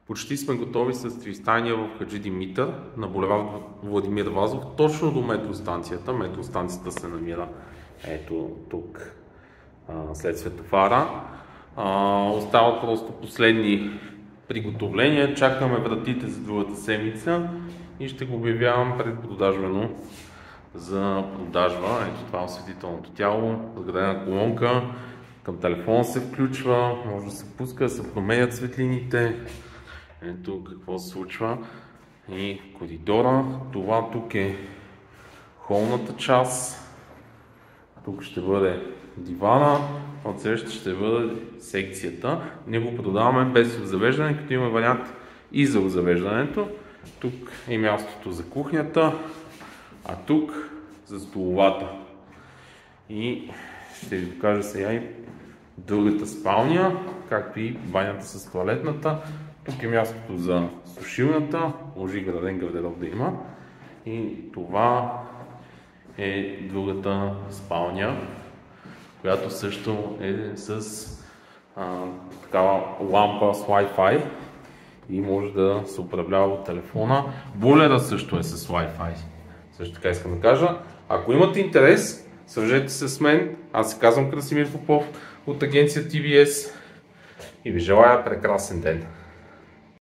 Почти сме готови с тристайния в Хаджи Димитър на булевард Владимир Вазов, точно до метростанцията. Метростанцията се намира ето тук, след светофара. Остават просто последни приготовления. Чакаме вратите за другата седмица и ще го обявявам предпродажбено за продажба. Ето това е осветителното тяло, разградена колонка, към телефона се включва, може да се пуска, да се променят светлините. Ето какво се случва и коридора. Това тук е холната част. Тук ще бъде дивана, отсреща ще бъде секцията. Ние го продаваме без обзавеждане, като има вариант и за обзавеждането. Тук е мястото за кухнята, а тук за столовата. И ще ви покажа сега и другата спалня, както и банята с тоалетната. Тук е мястото за сушилната, може и граден гардероб да има. И това е другата спалня, която също е с такава лампа с Wi-Fi и може да се управлява от телефона. Бойлера също е с Wi-Fi. Също така искам да кажа. Ако имате интерес, свържете се с мен. Аз се казвам Красимир Попов от агенция TVS и ви желая прекрасен ден.